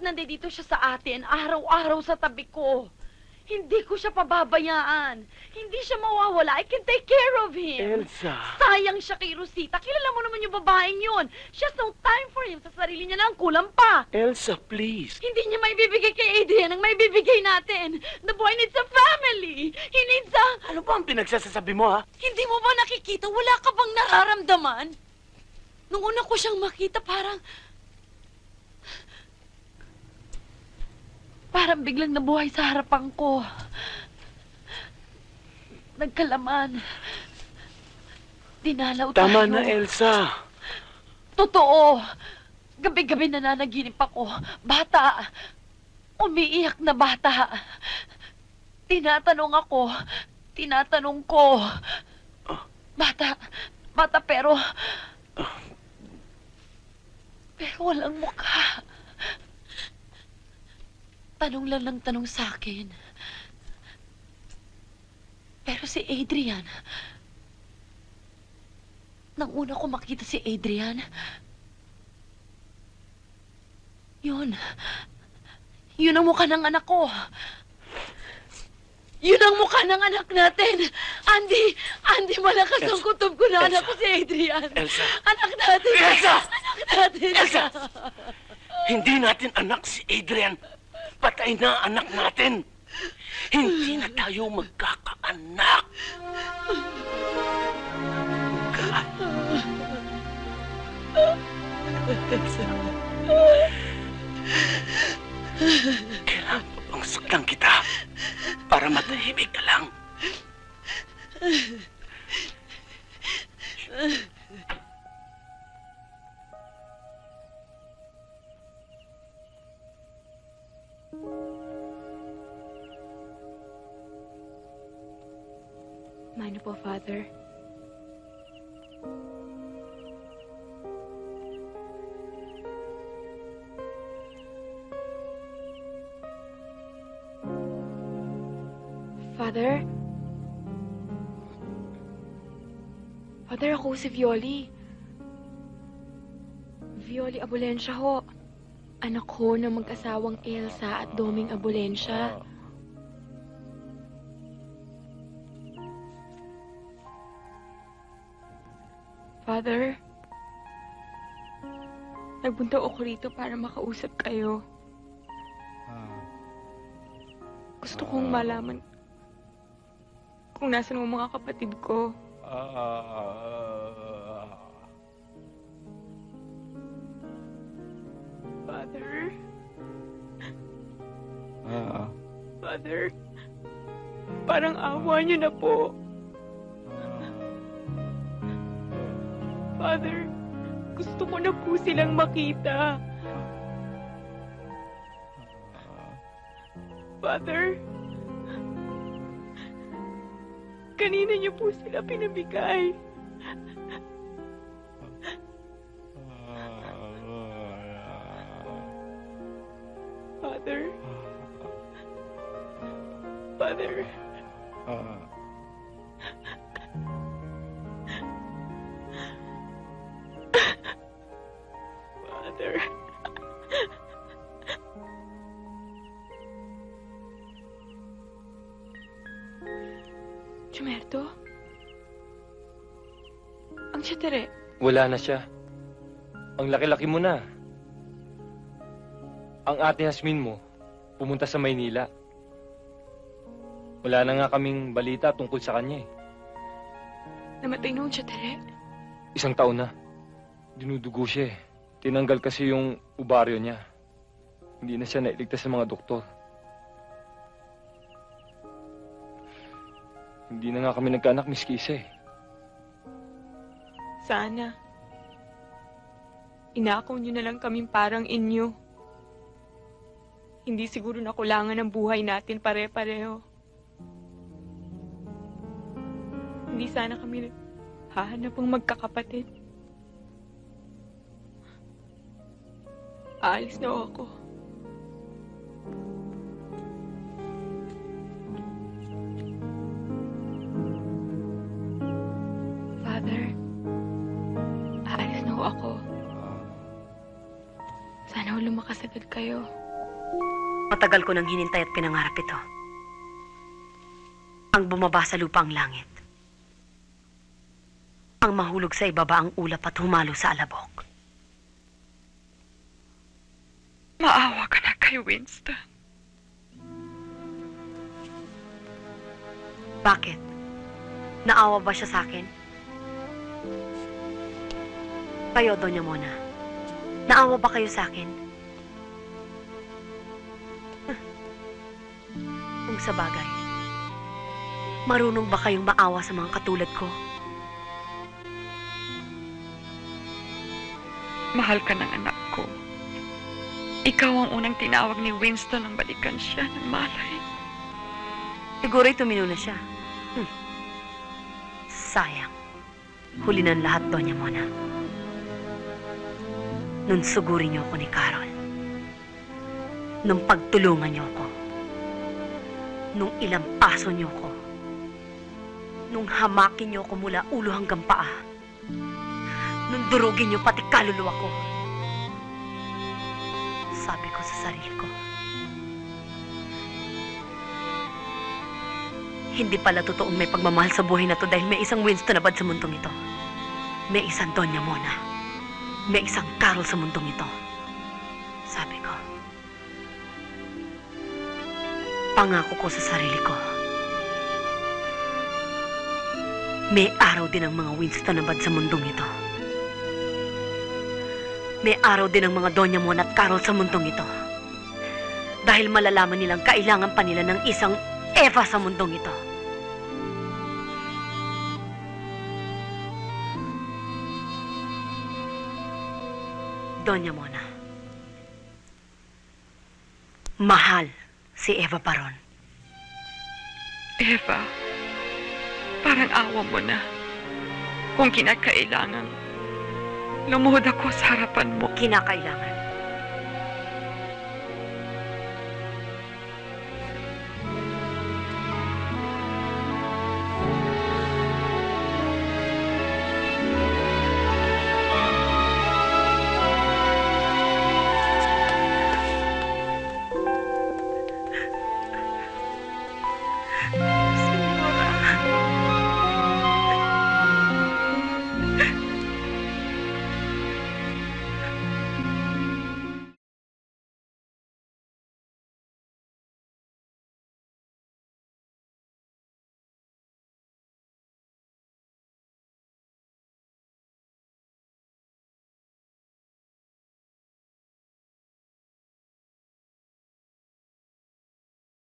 nandito siya sa atin, araw-araw sa tabi ko. Hindi ko siya pababayaan. Hindi siya mawawala. I can take care of him. Elsa! Sayang siya kay Rosita. Kilala mo naman yung babaeng yun. She has no time for him. Sa sarili niya lang, kulang pa. Elsa, please! Hindi niya maibibigay kay Adrian ang maibibigay natin. The boy needs a family. He needs a... Ano ba ang pinagsasasabi mo, ha? Hindi mo ba nakikita? Wala ka bang nararamdaman? Nung una ko siyang makita, Parang biglang nabuhay sa harapan ko. Nagkalaman. Dinalaw tayo. Tama na, Elsa. Totoo. Gabi-gabi nananaginip ako. Bata. Umiiyak na bata. Tinatanong ko. Bata pero walang mukha. Tanong lang ng tanong sa akin. Pero si Adrian, nang una ko makita si Adrian, yun ang mukha ng anak ko. Yun ang mukha ng anak natin. Andy, malakas ang kutob ko na anak ko si Adrian. Elsa! Anak natin. Elsa! Anak natin. Elsa! Hindi natin anak si Adrian. Patay na ang anak natin. Hindi na tayo magkakaanak. Kailangan pa bang saktan kita para matahimik ka lang? Mano po, Father. Father? Father, ako si Violi. Violi Abulensya ho. Anak ho ng mag-asawang Elsa at Doming Abulensya. Father, nagpunta ako rito para makausap kayo. Gusto kong malaman kung nasan ang mga kapatid ko. Father? Father, parang awa niyo na po. Father, gusto ko na po silang makita. Father, kanina niyo po sila pinabigay. Father, Father, Father. Chumerto? Ang tiyatire. Wala na siya. Ang laki-laki mo na. Ang ate Hasmin mo, pumunta sa Maynila. Wala na nga kaming balita tungkol sa kanya eh. Namatay na ang tiyatire. 1 taon na. Dinudugo siya eh. Tinanggal kasi yung ubaryo niya. Hindi na siya nailigtas sa mga doktor. Hindi na nga kami nagkaanak, Miss Kisa eh. Sana. Inakaw niyo na lang kaming parang inyo. Hindi siguro nakulangan ang buhay natin pare-pareho. Hindi sana kami hahanap ang magkakapatid. Aalis na ako. Father, aalis na ako. Sana lumakas agad kayo. Matagal ko nang hinintay at pinangarap ito. Ang bumaba sa lupa ang langit. Ang mahulog sa ibaba ang ulap at humalo sa alabok. Maawa ka na kay Winston. Bakit? Naawa ba siya sa akin? Kayo, Doña Mona. Naawa ba kayo sa akin? Kung sa bagay, marunong ba kayong maawa sa mga katulad ko? Mahal ka ng anak ko. Ikaw ang unang tinawag ni Winston nang balikan siya ng malay. Siguro'y tumino na siya. Sayang. Huli ng lahat, Doña Mona. Nung sugurin niyo ako ni Carol. Nung pagtulungan niyo ako. Nung ilampaso niyo ako. Nung hamakin niyo ako mula ulo hanggang paa. Nung durugin niyo pati kaluluwa ko. Sabi ko sa sarili ko, hindi pala totoong may pagmamahal sa buhay na to dahil may isang Winston na bad sa mundong ito. May isang Doña Mona. May isang Carol sa mundong ito. Sabi ko, pangako ko sa sarili ko, may araw din ang mga Winston na bad sa mundong ito. May araw din ang mga Doña Mona at Carol sa mundong ito. Dahil malalaman nilang kailangan pa nila ng isang Eva sa mundong ito. Doña Mona. Mahal si Eva Paron. Eva, parang awa mo na. Kung kinakailangan, lumuhod ako sa harapan mo. Kinakailangan.